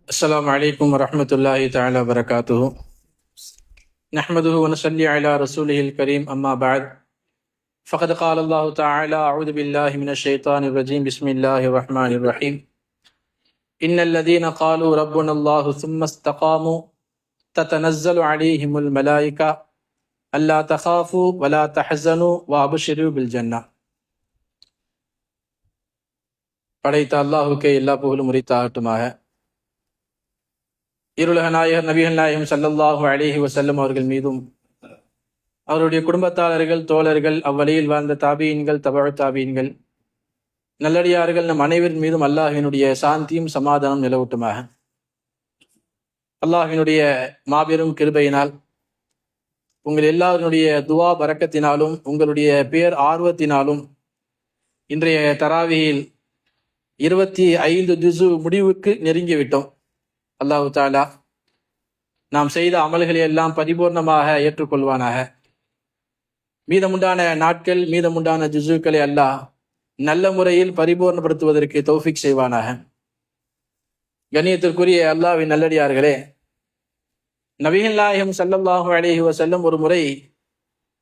السلام عليكم ورحمة الله تعالى وبركاته. نحمده ونصلي على رسوله الكريم أما بعد فقد قال الله تعالى أعوذ بالله من الشيطان الرجيم بسم الله الرحمن الرحيم إن الذين قالوا ربنا الله ثم استقاموا تتنزل عليهم الملائكة ألا تخافوا ولا تحزنوا وأبشروا بالجنة. படைத்த அல்லாஹுக்கே எல்லா புகழும் உரித்தாகட்டுமாக. இருளக நாயகர் நபிகள் நாயகம் ஸல்லல்லாஹு அலைஹி வஸல்லம் அவர்கள் மீதும் அவருடைய குடும்பத்தாளர்கள், தோழர்கள், அவ்வழியில் வாழ்ந்த தாபீன்கள், தபஅ தாபீன்கள், நல்லடியார்கள் நம் அனைவரின் மீதும் அல்லாஹ்வினுடைய சாந்தியும் சமாதானம் நிலவட்டுமாக. அல்லாஹ்வினுடைய மாபெரும் கிருபையினால், உங்கள் எல்லாருடைய துவா பரக்கத்தினாலும், உங்களுடைய பேர் ஆர்வத்தினாலும் இன்றைய தராவியில் 25 ஜுஸு முடிவுக்கு நெருங்கிவிட்டோம். அல்லாஹு தாலா நாம் செய்த அமல்களை எல்லாம் பரிபூர்ணமாக ஏற்றுக்கொள்வானாக. மீதமுண்டான நாட்கள், மீதமுண்டான ஜுஸுக்களை அல்லாஹ் நல்ல முறையில் பரிபூர்ணப்படுத்துவதற்கு தௌஃபீக் செய்வானாக. கண்ணியத்திற்குரிய அல்லாஹ்வின் நல்லடியார்களே, நபிகள் நாயகம் ஸல்லல்லாஹு அலைஹி வஸல்லம் ஒரு முறை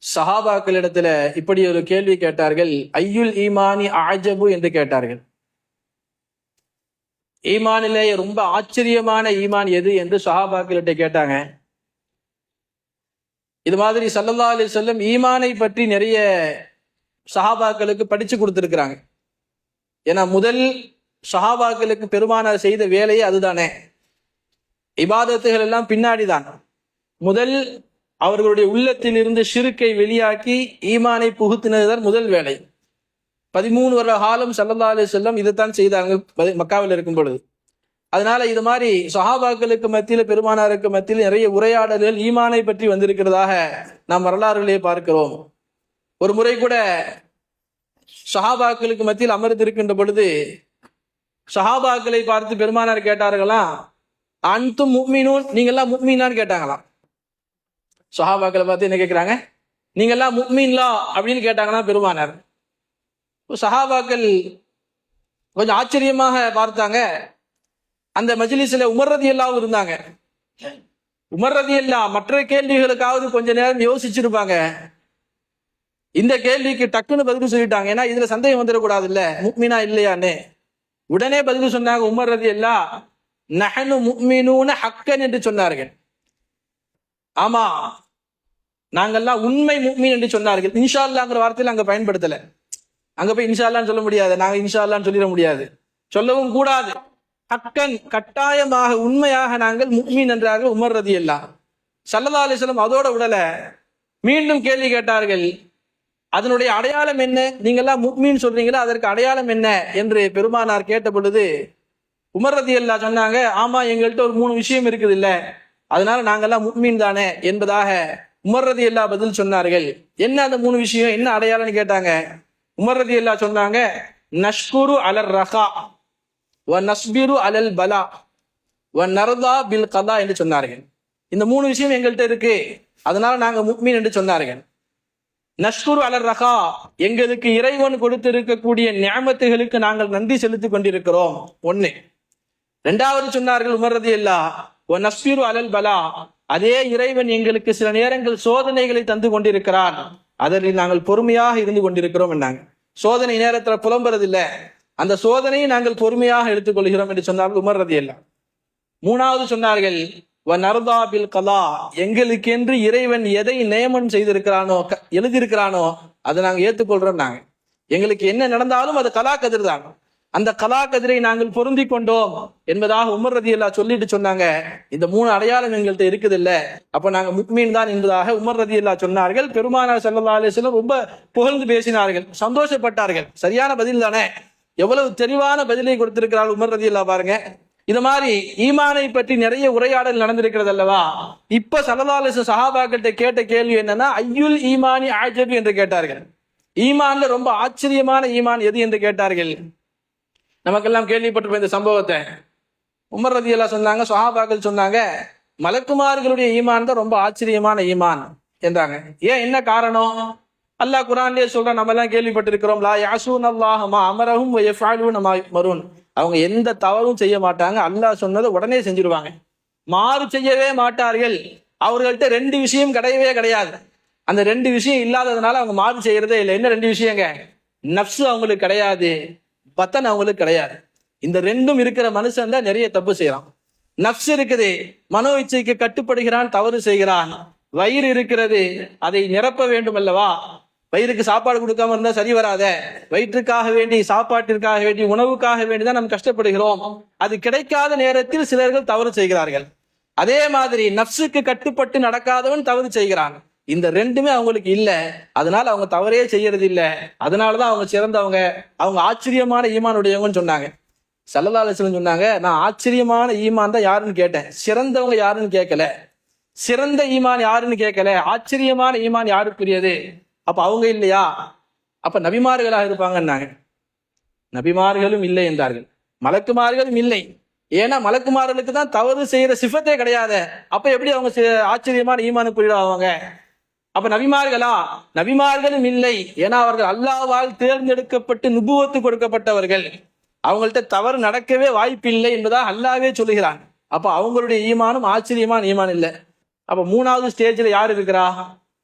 சஹாபாக்களிடத்துல இப்படி ஒரு கேள்வி கேட்டார்கள். ஐயுல் ஈமானி அஅஜபு என்று கேட்டார்கள். ஈமானிலேயே ரொம்ப ஆச்சரியமான ஈமான் எது என்று சஹாபாக்களிட்ட கேட்டாங்க. இது மாதிரி ஸல்லல்லாஹு அலைஹி வஸல்லம் ஈமானை பற்றி நிறைய சஹாபாக்களுக்கு படிச்சு கொடுத்துருக்குறாங்க. ஏன்னா முதல் சஹாபாக்களுக்கு பெருமானார் செய்த வேலையே அதுதானே. இபாதத்துகள் எல்லாம் பின்னாடிதான். முதல் அவர்களுடைய உள்ளத்தில் இருந்து ஷிர்க்கை வெளியாக்கி ஈமானை புகுத்தினதுதான் முதல் வேலை. 13 வருட காலம் ஸல்லல்லாஹு அலைஹி வஸல்லம் இதைத்தான் செய்தாங்க மக்காவில் இருக்கும் பொழுது. அதனால இது மாதிரி சஹாபாக்களுக்கு மத்தியில், பெருமானாருக்கு மத்தியில் நிறைய உரையாடல்கள் ஈமானை பற்றி வந்திருக்கிறதாக நாம் வரலாறுகளே பார்க்கிறோம். ஒரு முறை கூட சஹாபாக்களுக்கு மத்தியில் அமர்ந்திருக்கின்ற பொழுது சஹாபாக்களை பார்த்து பெருமானார் கேட்டார்களாம், அன்தும் முஃமினூன், நீங்கெல்லாம் முஃமினான்னு கேட்டாங்களாம். சஹாபாக்களை பார்த்து என்ன கேட்கிறாங்க? நீங்கெல்லாம் முஃமின்லா அப்படின்னு கேட்டாங்கன்னா பெருமானார். சஹாபாக்கள் கொஞ்சம் ஆச்சரியமாக பார்த்தாங்க. அந்த மஜ்லிஸ்ல உமர் ரலியல்லாஹு இருந்தாங்க. உமர் ரலியல்லாஹு மற்ற கேள்விகளுக்காவது கொஞ்ச நேரம் யோசிச்சிருப்பாங்க. இந்த கேள்விக்கு டக்குன்னு பதில் சொல்லிட்டாங்க. ஏன்னா இதுல சந்தேகம் வந்துடக்கூடாது இல்ல, முஃமினா இல்லையான்னு. உடனே பதில் சொன்னாங்க. உமர் ரலியல்லாஹு நஹனு முஃமினூன ஹக்கன் என்று சொன்னார்கள். ஆமா, நாங்கெல்லாம் உண்மை முஃமின் என்று சொன்னார்கள். இன்ஷா அல்லாஹ்ங்கிற வார்த்தையில அங்க பயன்படுத்தல. அங்க போய் இன்ஷா அல்லாஹ்னு சொல்ல முடியாது, நாங்க இன்ஷா அல்லாஹ்னு சொல்லிட முடியாது, சொல்லவும் கூடாது. ஹக்கன், கட்டாயமாக, உண்மையாக நாங்கள் முஃமின் என்றார்கள் உமர் ரலியல்லாஹு. ஸல்லல்லாஹு அலைஹி வஸல்லம் அதோட உடல மீண்டும் கேள்வி கேட்டார்கள். அதனுடைய அடையாளம் என்ன? நீங்கெல்லாம் முஃமின் சொல்றீங்களா, அதற்கு அடையாளம் என்ன என்று பெருமானார் கேட்ட பொழுது உமர் ரலியல்லாஹு சொன்னாங்க, ஆமா, எங்கள்கிட்ட ஒரு 3 விஷயம் இருக்குது இல்ல, அதனால நாங்கெல்லாம் முஃமின் தானே என்பதாக உமர் ரலியல்லாஹு பதில் சொன்னார்கள். என்ன அந்த 3 விஷயம், என்ன அடையாளம்னு கேட்டாங்க. உமர் ரலியல்லாஹு சொன்னாங்க, நஷ்குரு அலர் ரஹா வ நஸ்பிரு அலல் பலா வ நர்தா பில் கதா என்று சொன்னார்கள். இந்த 3 விஷயம் எங்கள்கிட்ட இருக்கு, அதனால நாங்க முஃமின் என்று சொன்னார்கள். நஷ்குரு அலர் ரஹா, எங்களுக்கு இறைவன் கொடுத்திருக்கக்கூடிய நிஅமத்துகளுக்கு நாங்கள் நன்றி செலுத்திக் கொண்டிருக்கிறோம், ஒண்ணு. இரண்டாவது சொன்னார்கள் உமர் ரலியல்லாஹு, வ நஸ்பிரு அலல் பலா, அதே இறைவன் எங்களுக்கு சில நேரங்கள் சோதனைகளை தந்து கொண்டிருக்கிறான், அதில் நாங்கள் பொறுமையாக இருந்து கொண்டிருக்கிறோம் என்றாங்க. சோதனை நேரத்துல புலம்புறது இல்ல, அந்த சோதனையை நாங்கள் பொறுமையாக எடுத்துக்கொள்கிறோம் என்று சொன்னார்கள் உமர் ரலியல்லாஹு. மூணாவது சொன்னார்கள், வ நர்தா பில் கலா, எங்களுக்கென்று இறைவன் எதை நியமனம் செய்திருக்கிறானோ, எழுதியிருக்கிறானோ அதை நாங்கள் ஏற்றுக்கொள்றோம். நாங்க எங்களுக்கு என்ன நடந்தாலும் அது கலா கதிர் தான், அந்த கலா கதிரை நாங்கள் பொருந்தி கொண்டோம் என்பதாக உமர் ரலியல்லாஹு சொல்லிட்டு சொன்னாங்க. இந்த 3 அடையாளம் எங்கள்கிட்ட இருக்குது இல்ல, அப்ப நாங்க முஃமின் தான் என்பதாக உமர் ரலியல்லாஹு சொன்னார்கள். பெருமானார் ஸல்லல்லாஹு அலைஹி வஸல்லம் ரொம்ப புகழ்ந்து பேசினார்கள், சந்தோஷப்பட்டார்கள். சரியான பதில் தானே, எவ்வளவு தெளிவான பதிலை கொடுத்திருக்கிறார்கள் உமர் ரலியல்லாஹு பாருங்க. இது மாதிரி ஈமானை பற்றி நிறைய உரையாடல் நடந்திருக்கிறது அல்லவா. இப்ப ஸல்லல்லாஹு அலைஹி வஸல்லம் சஹாபாக்கிட்ட கேட்ட கேள்வி என்னன்னா, ஐயுல் ஈமானி அஅஜபு என்று கேட்டார்கள். ஈமான்ல ரொம்ப ஆச்சரியமான ஈமான் எது என்று கேட்டார்கள். நமக்கெல்லாம் கேள்விப்பட்டிருப்ப இந்த சம்பவத்தை. உமர் ரலியல்லாஹு சொன்னாங்க, சஹாபாக்கள் சொன்னாங்க, மலக்குமார்களுடைய ஈமான் தான் ரொம்ப ஆச்சரியமான ஈமான் என்றாங்க. ஏன், என்ன காரணம்? அல்லாஹ் குர்ஆன்லயே சொல்றான், நம்ம எல்லாம் கேள்விப்பட்டிருக்கிறோம், லா யாசூன் அல்லாஹ் மா அமரஹும் வ யஃஅலூன மா யுமரூன். அவங்க எந்த தவறும் செய்ய மாட்டாங்க, அல்லாஹ் சொன்னதை உடனே செஞ்சிருவாங்க, மாறு செய்யவே மாட்டார்கள். அவர்கள்ட்ட ரெண்டு விஷயம் கிடையவே கிடையாது. அந்த ரெண்டு விஷயம் இல்லாததுனால அவங்க மாறு செய்யறதே இல்லை. என்ன ரெண்டு விஷயங்க? நப்சு அவங்களுக்கு கிடையாது, பத்தன் அவங்களுக்கு கிடையாது. இந்த ரெண்டும் இருக்கிற மனுஷன் தான் நிறைய தப்பு செய்யறான். நப்சு இருக்குது, மனோ இச்சைக்கு கட்டுப்படுகிறான், தவறு செய்கிறான். வயிறு இருக்கிறது, அதை நிரப்ப வேண்டும் அல்லவா? வயிறுக்கு சாப்பாடு கொடுக்காம இருந்தா சரி வராத. வயிற்றுக்காக வேண்டி, சாப்பாட்டிற்காக வேண்டி, உணவுக்காக வேண்டிதான் நம்ம கஷ்டப்படுகிறோம். அது கிடைக்காத நேரத்தில் சிலர்கள் தவறு செய்கிறார்கள். அதே மாதிரி நப்சுக்கு கட்டுப்பட்டு நடக்காதவன் தவறு செய்கிறான். இந்த ரெண்டுமே அவங்களுக்கு இல்ல, அதனால அவங்க தவறே செய்யறது இல்ல. அதனாலதான் அவங்க சிறந்தவங்க, அவங்க ஆச்சரியமான ஈமான் உடையவங்கன்னு சொன்னாங்க. ஸல்லல்லாஹு அலைஹி வஸல்லம் சொன்னாங்க, நான் ஆச்சரியமான ஈமான் தான் யாருன்னு கேட்டேன், சிறந்தவங்க யாருன்னு கேட்கல. சிறந்த ஈமான் யாருன்னு கேட்கல, ஆச்சரியமான ஈமான் யாருக்குரியது? அப்ப அவங்க இல்லையா? அப்ப நபிமார்களாக இருப்பாங்கன்னாங்க. நபிமார்களும் இல்லை என்றார்கள், மலக்குமார்களும் இல்லை. ஏன்னா மலக்குமார்களுக்கு தான் தவறு செய்யற சிஃபத்தே கிடையாது. அப்ப எப்படி அவங்க ஆச்சரியமான ஈமானுக்குரிய ஆவாங்க? அப்ப நபிமார்களா? நபிமார்களும் இல்லை. ஏன்னா அவர்கள் அல்லாஹ்வால் தேர்ந்தெடுக்கப்பட்டு நுபுவத்து கொடுக்கப்பட்டவர்கள். அவங்கள்ட்ட தவறு நடக்கவே வாய்ப்பில்லை என்பதா அல்லாஹ்வே சொல்லுகிறான். அப்ப அவங்களுடைய ஈமானும் ஆச்சரியமான ஈமான் இல்லை. அப்ப மூணாவது ஸ்டேஜ்ல யார் இருக்கிறா?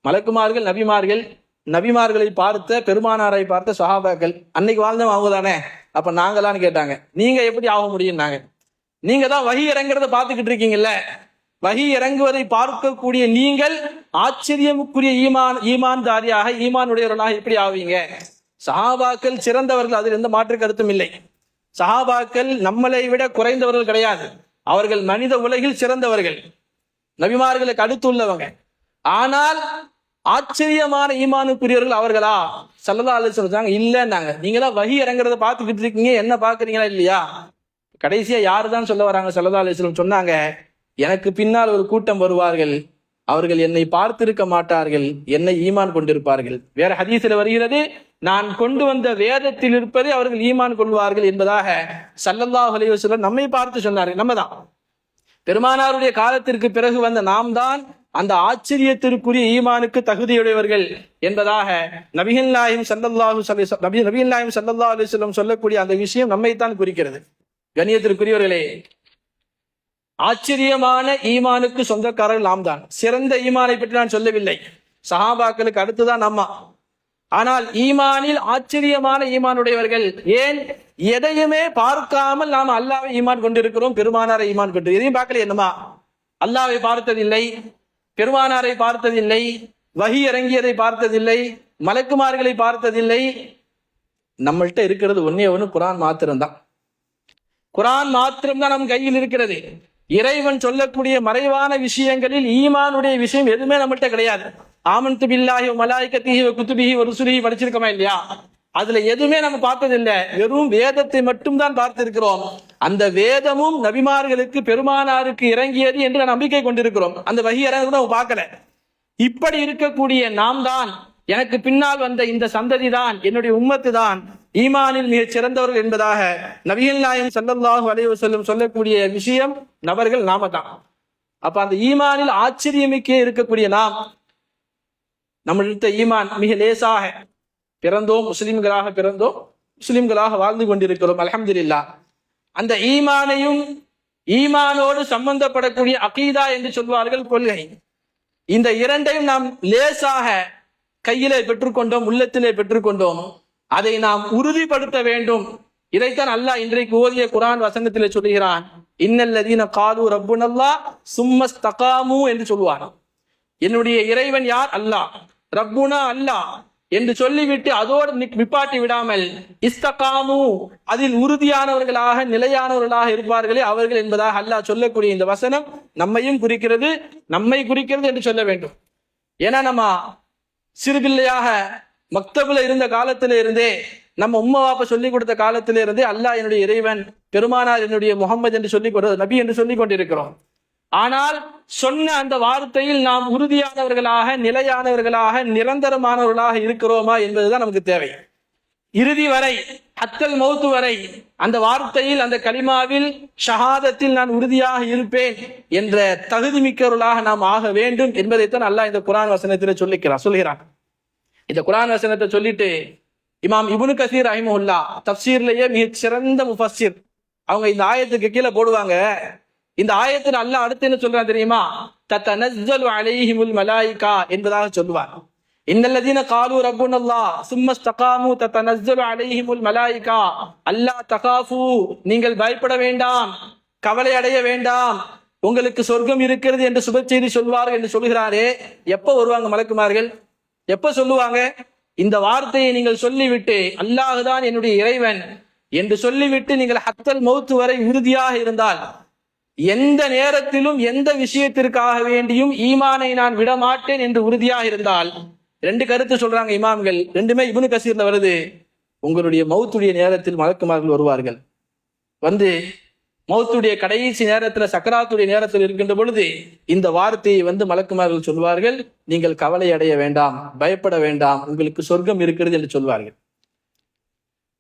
மலக்குமார்கள், நபிமார்கள். நபிமார்களை பார்த்த, பெருமானாரை பார்த்த சஹாபாக்கள். அன்னைக்கு வாழ்ந்தவங்க அவங்க தானே. அப்ப நாங்களான்னு கேட்டாங்க. நீங்க எப்படி ஆக முடியும்னாங்க. நீங்க தான் வஹி இறங்குறத பார்த்துக்கிட்டு இருக்கீங்கல்ல, வஹி இறங்குவதை பார்க்கக்கூடிய நீங்கள் ஆச்சரியமுக்குரிய ஈமான்தாரியாக, ஈமானுடையவர்களாக எப்படி ஆவீங்க? சஹாபாக்கள் சிறந்தவர்கள், அதில் எந்த மாற்று கருத்தும் இல்லை. சஹாபாக்கள் நம்மளை விட குறைந்தவர்கள் கிடையாது. அவர்கள் மனித உலகில் சிறந்தவர்கள், நபிமார்களுக்கு அடுத்துள்ளவங்க. ஆனால் ஆச்சரியமான ஈமானுக்குரியவர்கள் அவர்களா? ஸல்லல்லாஹு அலைஹி வஸல்லம் சொல்றாங்க, இல்லைன்னாங்க. நீங்க தான் வஹி இறங்குறத பார்த்துக்கிட்டு இருக்கீங்க, என்ன பாக்குறீங்களா இல்லையா? கடைசியா யாரு தான் சொல்ல வராங்க? ஸல்லல்லாஹு அலைஹி வஸல்லம் சொன்னாங்க, எனக்கு பின்னால் ஒரு கூட்டம் வருவார்கள், அவர்கள் என்னை பார்த்திருக்க மாட்டார்கள், என்னை ஈமான் கொண்டிருப்பார்கள். வேற ஹதீஸ்ல வருகிறது, நான் கொண்டு வந்த வேதத்தில் இருப்பதை அவர்கள் ஈமான் கொள்வார்கள் என்பதாக ஸல்லல்லாஹு அலைஹி வஸல்லம் நம்மை பார்த்து சொன்னார்கள். நம்ம தான் பெருமானாருடைய காலத்திற்கு பிறகு வந்த நாம் தான் அந்த ஆச்சரியத்திற்குரிய ஈமானுக்கு தகுதியுடையவர்கள் என்பதாக நபிகள் நாயகம் ஸல்லல்லாஹு அலைஹி வஸல்லம் சொல்லக்கூடிய அந்த விஷயம் நம்மைத்தான் குறிக்கிறது. கண்ணியத்திற்குரியவர்களே, ஆச்சரியமான ஈமானுக்கு சொந்தக்காரர்கள் நாம் தான். சிறந்த ஈமானை பற்றி நான் சொல்லவில்லை, சஹாபாக்களுக்கு அடுத்துதான் நம்ம. ஆனால் ஈமானில் ஆச்சரியமான ஈமானுடையவர்கள். ஏன்? எதையுமே பார்க்காமல் நாம் அல்லாஹ்வை ஈமான் கொண்டிருக்கிறோம், பெருமானாரை ஈமான் கொண்டு. எதையும் பார்க்கல, என்னமா அல்லாஹ்வை பார்த்ததில்லை, பெருமானாரை பார்த்ததில்லை, வஹி இறங்கியதை பார்த்ததில்லை, மலக்குமார்களை பார்த்ததில்லை. நம்மள்கிட்ட இருக்கிறது ஒன்னே ஒன்று, குர்ஆன் மாத்திரம்தான். குர்ஆன் மாத்திரம்தான் நம் கையில் இருக்கிறது. இறைவன் சொல்லக்கூடிய மறைவான விஷயங்களில் ஈமானுடைய விஷயம் எதுவுமே நம்மள்கிட்ட கிடையாது. ஆமன்து பில்லாஹி வ மலாயிகத்திஹி வ குதுபிஹி வ ருசுலிஹி படிச்சிருக்கோமா இல்லையா? அதுல எதுவுமே நம்ம பார்த்ததில்லை, வெறும் வேதத்தை மட்டும் தான் பார்த்திருக்கிறோம். அந்த வேதமும் நபிமார்களுக்கு, பெருமானாருக்கு இறங்கியது என்ற நம்பிக்கை கொண்டிருக்கிறோம். அந்த வஹி இறங்குறத நம்ம பார்க்கல. இப்படி இருக்கக்கூடிய நாம் தான், எனக்கு பின்னால் வந்த இந்த சந்ததி தான், என்னுடைய உம்மத்து தான் ஈமானில் மிகச் சிறந்தவர்கள் என்பதாக நபிகள் நாயகம் ஸல்லல்லாஹு அலைஹி வஸல்லம் சொல்லக்கூடிய விஷயம் நபர்கள் நாம தான். அப்ப அந்த ஈமானில் ஆச்சரியமிக்கே இருக்கக்கூடிய நாம், நம்மளிட்ட ஈமான் மிக லேசாக பிறந்தோம், முஸ்லிம்களாக பிறந்தோம், முஸ்லிம்களாக வாழ்ந்து கொண்டிருக்கிறோம், அல்ஹம்துலில்லாஹ். அந்த ஈமானையும் ஈமானோடு சம்பந்தப்படக்கூடிய அகீதா என்று சொல்வார்கள், கொள்கை. இந்த இரண்டையும் நாம் லேசாக கையிலே பெற்றுக்கொண்டோம், உள்ளத்திலே பெற்றுக்கொண்டோம். அதை நாம் உறுதிப்படுத்த வேண்டும். இதைத்தான் அல்லாஹ் இன்றைக்கு ஓதிய குர்ஆன் வசனத்திலே சொல்லுகிறான், இன்னல்லதீன காலு ரப்புனல்லாஹ் சும்மஸ்தகாமு என்று சொல்வார். என்னுடைய இறைவன் யார்? அல்லாஹ். ரப்புனா அல்லாஹ் என்று சொல்லிவிட்டு அதோடு நிப்பாட்டி விடாமல் இஸ்தகாமு, அதில் உறுதியானவர்களாக, நிலையானவர்களாக இருப்பார்களே அவர்கள் என்பதாக அல்லாஹ் சொல்லக்கூடிய இந்த வசனம் நம்மையும் குறிக்கிறது, நம்மை குறிக்கிறது என்று சொல்ல வேண்டும். ஏன்னா நம்ம சிறுபிள்ளையாக மக்தபுல இருந்த காலத்தில இருந்தே, நம்ம உம்மா வாப்பா சொல்லி கொடுத்த காலத்தில இருந்தே அல்லாஹ் என்னுடைய இறைவன், பெருமானார் என்னுடைய முகமது என்று சொல்லிக் கொண்டு, நபி என்று சொல்லிக் கொண்டிருக்கிறோம். ஆனால் சொன்ன அந்த வார்த்தையில் நாம் உறுதியானவர்களாக, நிலையானவர்களாக, நிரந்தரமானவர்களாக இருக்கிறோமா என்பதுதான் நமக்கு தேவை. இறுதி வரை, ஹத்தல் மௌத்து வரை அந்த வார்த்தையில், அந்த கலிமாவில், ஷஹாதத்தில் நான் உறுதியாக இருப்பேன் என்ற தகுதி மிக்கவர்களாக நாம் ஆக வேண்டும் என்பதைத்தான் அல்லாஹ் இந்த குர்ஆன் வசனத்தில் சொல்லுகிறான். இந்த குர்ஆன் வசனத்தை சொல்லிட்டு இமாம் இப்னு கஸீர் ரஹிமஹுல்லாஹ் தஃப்சீர்லயே மிகச் சிறந்த முஃபஸ்ஸிர், அவங்க இந்த ஆயத்துக்கு கீழே போடுவாங்க, இந்த ஆயத்தில் அல்லாஹ் அடுத்து என்ன சொல்றான் தெரியுமா? தத்தனஸ்ஸலு அலைஹிமுல் மலாயிகா என்பதாக சொல்லுவார். இன்னல்லதீன காலு ரப்புனல்லாஹ் சும்ம இஸ்தகாமு தத்தனஸ்ஸலு அலைஹிமுல் மலாயிகா அல்லா தகாஃபு, நீங்கள் பயப்பட வேண்டாம், கவலை அடைய வேண்டாம், உங்களுக்கு சொர்க்கம் இருக்கிறது என்று சுப செய்தி சொல்வார்கள் என்று சொல்கிறாரே, எப்ப வருவாங்க மலக்குமார்கள்? எப்ப சொல்லுவாங்க? இந்த வார்த்தையை நீங்கள் சொல்லிவிட்டு அல்லாஹுதான் என்னுடைய இறைவன் என்று சொல்லிவிட்டு நீங்கள் ஹத்தல் மௌத்து வரை உறுதியாக இருந்தால், எந்த நேரத்திலும் எந்த விஷயத்திற்காக வேண்டியும் ஈமானை நான் விடமாட்டேன் என்று உறுதியாக இருந்தால், ரெண்டு கருத்து சொல்றாங்க இமாம்கள், ரெண்டுமே இப்னு கசீர்ல வருது. உங்களுடைய மௌத்துடைய நேரத்தில் மலக்குமார்கள் வருவார்கள். வந்து மௌத்துடைய கடைசி நேரத்துல, சக்கராத்துடைய நேரத்தில் இருக்கின்ற பொழுது இந்த வார்த்தையை வந்து மலக்குமார்கள் சொல்வார்கள், நீங்கள் கவலை அடைய வேண்டாம், பயப்பட வேண்டாம், உங்களுக்கு சொர்க்கம் இருக்கிறது என்று சொல்வார்கள்.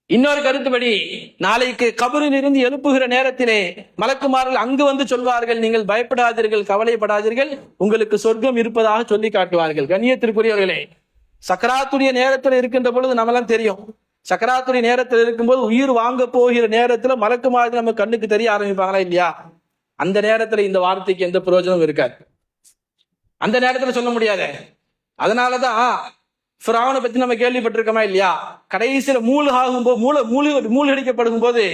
இன்னொரு கருத்துப்படி, நாளைக்கு கபரில் இருந்து எழுப்புகிற நேரத்திலே மலக்குமார்கள் அங்கு வந்து சொல்வார்கள், நீங்கள் பயப்படாதீர்கள், கவலைப்படாதீர்கள், உங்களுக்கு சொர்க்கம் இருப்பதாக சொல்லி காட்டுவார்கள். கண்ணியத்திற்குரியவர்களே, சக்கராத்துடைய நேரத்தில் இருக்கின்ற பொழுது நம்மளாம் தெரியும், சக்கராத்துடைய நேரத்தில் இருக்கும்போது உயிர் வாங்க போகிற நேரத்துல மலக்குமார்கள் நம்ம கண்ணுக்கு தெரிய ஆரம்பிப்பாங்களா இல்லையா? அந்த நேரத்துல இந்த வார்த்தைக்கு எந்த பிரயோஜனமும் இருக்காது, அந்த நேரத்துல சொல்ல முடியாது. அதனாலதான் ஃபிரௌனை பத்தி நம்ம கேள்விப்பட்டிருக்கோமா இல்லையா? கடைசியில மூழ்கடிக்கப்படும் போது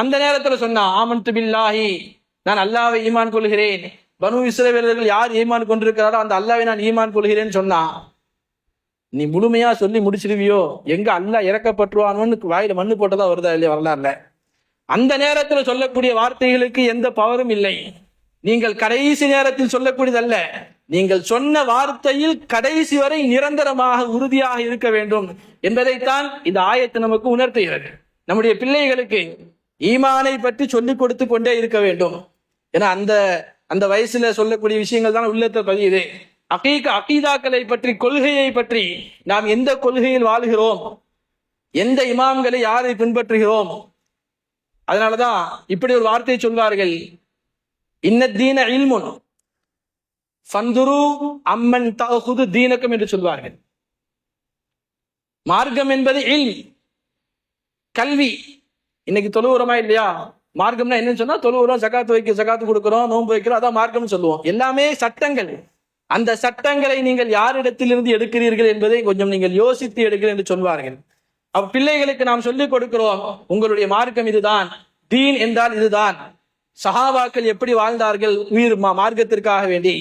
அந்த நேரத்துல சொன்னா, ஆமன்து பில்லாஹி, நான் அல்லாஹ்வை ஈமான் கொள்கிறேன், பனு இஸ்ரவேலர்கள் யார் ஈமான் கொண்டிருக்கிறாரோ அந்த அல்லாஹ்வை நான் ஈமான் கொள்கிறேன்னு சொன்னா, நீ முழுமையா சொல்லி முடிச்சிருவியோ, எங்க அல்லாஹ் இறக்கப்பட்டுருவானோன்னு வாயில மண்ணு போட்டதா வருதா இல்லையா வரலாறுல? அந்த நேரத்துல சொல்லக்கூடிய வார்த்தைகளுக்கு எந்த பவரும் இல்லை. நீங்கள் கடைசி நேரத்தில் சொல்லக்கூடியதல்ல, நீங்கள் சொன்ன வார்த்தையில் கடைசி வரை நிரந்தரமாக உறுதியாக இருக்க வேண்டும் என்பதைத்தான் இந்த ஆயத்து நமக்கு உணர்த்துகிறது. நம்முடைய பிள்ளைகளுக்கு ஈமானை பற்றி சொல்லிக் கொடுத்து கொண்டே இருக்க வேண்டும். ஏன்னா அந்த வயசுல சொல்லக்கூடிய விஷயங்கள் தான் உள்ளத்தை பதியுது. அகீதாக்களை பற்றி, கொள்கையை பற்றி, நாம் எந்த கொள்கையில் வாழ்கிறோம், எந்த இமாம்களை யாரை பின்பற்றுகிறோம். அதனாலதான் இப்படி ஒரு வார்த்தையை சொல்வார்கள், இன்னத்தீன இல்முன் ஃபந்துரு அம்மன் தஅஹுது தீனக்கும் என்று சொல்வார்கள். மார்க்கம் என்பது இல்ம், கல்வி. இன்னைக்கு தொழுவுறமா இல்லையா? மார்க்கம்னா என்னன்னு சொன்னா, தொழுவுறோம், ஜகாத்து கொடுக்கிறோம், நோன்பு வைக்கிறோம், அதான் மார்க்கம்னு சொல்லுவோம். எல்லாமே சட்டங்கள். அந்த சட்டங்களை நீங்கள் யாரிடத்திலிருந்து எடுக்கிறீர்கள் என்பதை கொஞ்சம் நீங்கள் யோசித்து எடுக்கிறீர்கள் என்று சொல்வார்கள். பிள்ளைகளுக்கு நாம் சொல்லிக் கொடுக்கிறோம், உங்களுடைய மார்க்கம் இதுதான், தீன் என்றால் இதுதான். சஹாபாக்கள் எப்படி வாழ்ந்தார்கள் உயிர் மார்க்கத்திற்காக வேண்டி,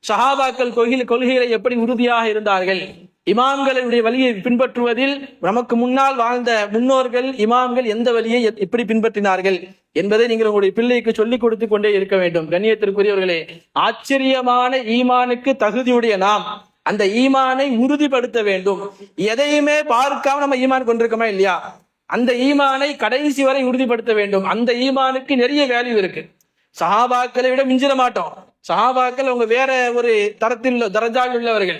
சஹாபாக்கள் கொள்கைகளை எப்படி உறுதியாக இருந்தார்கள், இமாம்களுடைய வழியை பின்பற்றுவதில் நமக்கு முன்னால் வாழ்ந்த முன்னோர்கள் இமாம்கள் எந்த வழியை எப்படி பின்பற்றினார்கள் என்பதை நீங்கள் உங்களுடைய பிள்ளைக்கு சொல்லிக் கொடுத்து கொண்டே இருக்க வேண்டும். கண்ணியத்திற்குரியவர்களே, ஆச்சரியமான ஈமானுக்கு தகுதியுடைய நாம் அந்த ஈமானை உறுதிப்படுத்த வேண்டும். எதையுமே பார்க்காம நம்ம ஈமான் கொண்டிருக்கோமா இல்லையா? அந்த ஈமானை கடைசி வரை உறுதிப்படுத்த வேண்டும். அந்த ஈமானுக்கு நிறைய வேல்யூ இருக்கு. சஹாபாக்களை விட மிஞ்சிட மாட்டோம். சஹாபாக்கள் அவங்க வேற ஒரு தரஜாவில் உள்ளவர்கள்.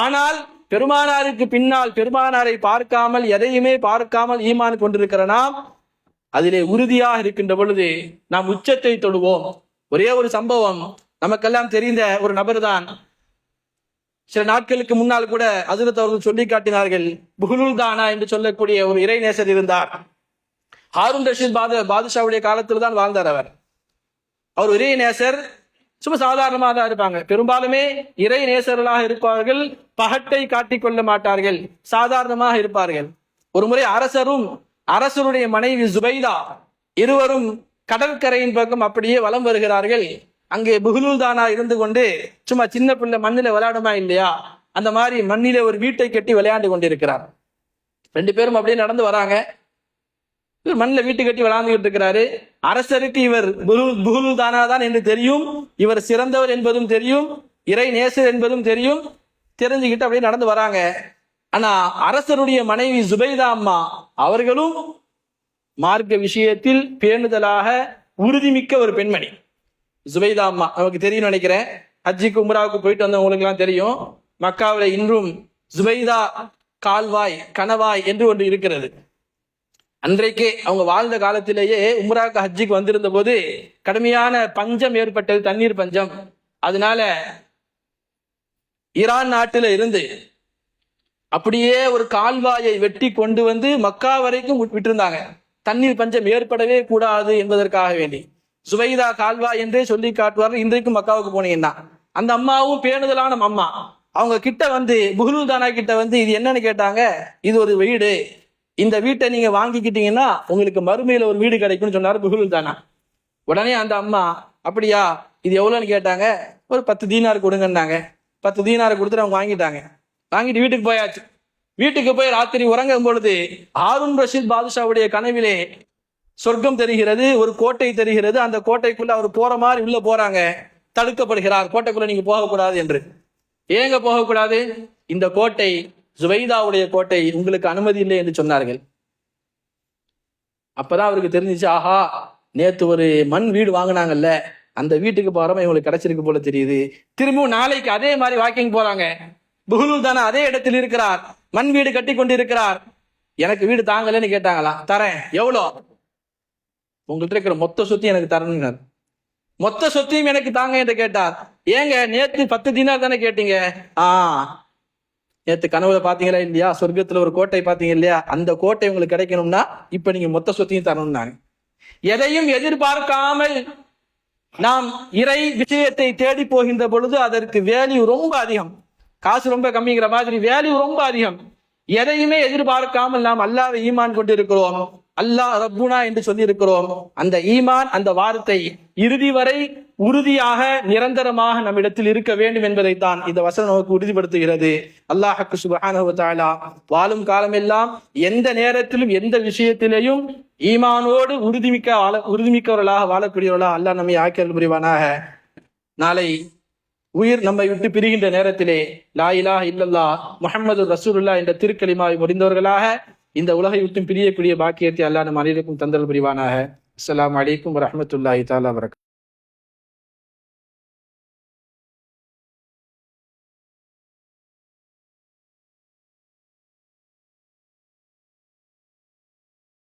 ஆனால் பெருமானாருக்கு பின்னால் பெருமானாரை பார்க்காமல், எதையுமே பார்க்காமல் ஈமான் கொண்டிருக்கிற நாம் அதிலே உறுதியாக இருக்கின்ற பொழுது நாம் உச்சத்தை தொடுவோம். ஒரே ஒரு சம்பவம் நமக்கெல்லாம் தெரிந்த ஒரு நபர் தான். சில நாட்களுக்கு முன்னால் கூட ஹஜ்ரத் அவர்கள் சொல்லி காட்டினார்கள், புஹுலுல் தானா என்று சொல்லக்கூடிய ஒரு இறைநேசர் இருந்தார். ஹாரூன் ரஷீத் பாதுஷாவுடைய காலத்தில் தான் வாழ்ந்தார் அவர் இறைநேசர். சும்மா சாதாரணமாக தான் இருப்பாங்க. பெரும்பாலுமே இறை நேசர்களாக இருப்பார்கள், பகட்டை காட்டிக் கொள்ள மாட்டார்கள், சாதாரணமாக இருப்பார்கள். ஒரு முறை அரசரும் அரசருடைய மனைவி ஜுபைதா இருவரும் கடற்கரையின் பக்கம் அப்படியே வலம் வருகிறார்கள். அங்கே புஹுலுல் தானா இருந்து கொண்டு சும்மா சின்ன பிள்ளை மண்ணில விளையாடுமா இல்லையா, அந்த மாதிரி மண்ணில ஒரு வீட்டை கட்டி விளையாண்டு கொண்டிருக்கிறார். ரெண்டு பேரும் அப்படியே நடந்து வராங்க. இவர் மண்ணில் வீட்டு கட்டி விளையாண்டுகிட்டு இருக்கிறாரு. அரசருக்கு இவர் புஹுலுல் தானா தான் என்று தெரியும், இவர் சிறந்தவர் என்பதும் தெரியும், இறை நேசர் என்பதும் தெரியும். தெரிஞ்சுக்கிட்டு அப்படியே நடந்து வராங்க. ஆனா அரசருடைய மனைவி ஜுபைதா அம்மா அவர்களும் மார்க்க விஷயத்தில் பேணுதலாக உறுதிமிக்க ஒரு பெண்மணி. ஜுபைதா அம்மா நமக்கு தெரியும் நினைக்கிறேன், ஹஜ்ஜிக்கு உம்ராவுக்கு போயிட்டு வந்தவங்களுக்கு எல்லாம் தெரியும். மக்காவில் இன்றும் ஜுபைதா கால்வாய் கணவாய் என்று ஒன்று இருக்கிறது. அன்றைக்கே அவங்க வாழ்ந்த காலத்திலேயே உம்ராவுக்கு ஹஜ்ஜிக்கு வந்திருந்த போது கடுமையான பஞ்சம் ஏற்பட்டது, தண்ணீர் பஞ்சம். அதனால ஈரான் நாட்டில இருந்து அப்படியே ஒரு கால்வாயை வெட்டி கொண்டு வந்து மக்கா வரைக்கும் விட்டிருந்தாங்க. தண்ணீர் பஞ்சம் ஏற்படவே கூடாது என்பதற்காக வேண்டி சுவைதா கால்வா என்றே சொல்லி காட்டுவார்கள். இன்றைக்கும் மக்காவுக்கு போனீங்கன்னா அந்த அம்மாவும் பேணுதலான அம்மா. அவங்க கிட்ட வந்து புஹ்லுல் தானா கிட்ட வந்து இது என்னன்னு கேட்டாங்க. இது ஒரு வீடு, இந்த வீட்டை நீங்க வாங்கிக்கிட்டீங்கன்னா உங்களுக்கு மறுமையில ஒரு வீடு கிடைக்கும்னு சொன்னாரு புஹ்லுல் தானா. உடனே அந்த அம்மா அப்படியா, இது எவ்வளோன்னு கேட்டாங்க. ஒரு 10 தீனார் கொடுங்கன்னாங்க. 10 தீனார் கொடுத்துட்டு அவங்க வாங்கிட்டாங்க. வாங்கிட்டு வீட்டுக்கு போயாச்சு. வீட்டுக்கு போய் ராத்திரி உறங்கும் பொழுது ஹாரூன் ரஷீத் பாதுஷாவுடைய கனவிலே சொர்க்கம் தெரிகிறது, ஒரு கோட்டை தெரிகிறது. அந்த கோட்டைக்குள்ள அவர் போற மாதிரி உள்ள போறாங்க. தடுக்கப்படுகிறார், கோட்டைக்குள்ள நீங்க போகக்கூடாது என்று. ஏங்க போகக்கூடாது? இந்த கோட்டை ஜுபைதாவுடைய கோட்டை, உங்களுக்கு அனுமதி இல்லை என்று சொன்னார்கள். அப்பதான் அவருக்கு தெரிஞ்சிச்சு, ஆஹா நேத்து ஒரு மண் வீடு வாங்கினாங்கல்ல, அந்த வீட்டுக்கு போறோம் இவங்களுக்கு கிடைச்சிருக்கு போல தெரியுது. திரும்பவும் நாளைக்கு அதே மாதிரி வாக்கிங் போறாங்க. புஹ்லுல் தானா அதே இடத்தில் இருக்கிறார், மண் வீடு கட்டி கொண்டு இருக்கிறார். எனக்கு வீடு தாங்கலன்னு கேட்டாங்களா, தரேன். எவ்வளோ? உங்கள்கிட்ட இருக்கிற மொத்த சொத்தையும் எனக்கு தரணுங்க. மொத்த சொத்தையும் எனக்கு தாங்க என்று கேட்டார். ஏங்க நேத்து 10 தீனார் தானே கேட்டீங்க? நேத்து கனவுல பாத்தீங்களா இல்லையா, சொர்க்கத்துல ஒரு கோட்டை பாத்தீங்க இல்லையா, அந்த கோட்டை உங்களுக்கு கிடைக்கணும்னா இப்ப நீங்க மொத்த சொத்தையும் தரணும்னாங்க. எதையும் எதிர்பார்க்காமல் நாம் இறை விஷயத்தை தேடி போகின்ற பொழுது அதற்கு வேல்யூ ரொம்ப அதிகம். காசு ரொம்ப கம்மிங்கிற மாதிரி வேல்யூ ரொம்ப அதிகம். எதையுமே எதிர்பார்க்காமல் நாம் அல்லாஹ்வை ஈமான் கொண்டு இருக்கிறோம், அல்லாஹ் ரப்புனா என்று சொல்லி இருக்கிறோம். அந்த ஈமான், அந்த வார்த்தை இறுதி வரை உறுதியாக நிரந்தரமாக நம்மிடத்தில் இருக்க வேண்டும் என்பதைத்தான் இந்த வசனம் நமக்கு உறுதிப்படுத்துகிறது. அல்லாஹ் சுப்ஹானஹு வ தஆலா வாழும் காலமெல்லாம் எந்த நேரத்திலும் எந்த விஷயத்திலேயும் ஈமானோடு உறுதிமிக்கவர்களாக வாழக்கூடியவர்களாக அல்லாஹ் நம்மை ஆக்கியல் புரிவானாக. நாளை உயிர் நம்மை விட்டு பிரிகின்ற நேரத்திலே லா இலாஹ இல்லல்லாஹ் முஹம்மது ரசூலுல்லாஹ் என்ற திருக்கலிமாவை முடிந்தவர்களாக இந்த உலகை விட்டு பிரியக்கூடிய பாக்கியத்தை அல்லாஹ் நம் அனைவருக்கும் தந்தல் புரிவானாக. அஸ்ஸலாமு அலைக்கும் வரஹ்மத்துல்லாஹி தஆலா வபரகாத்துஹு.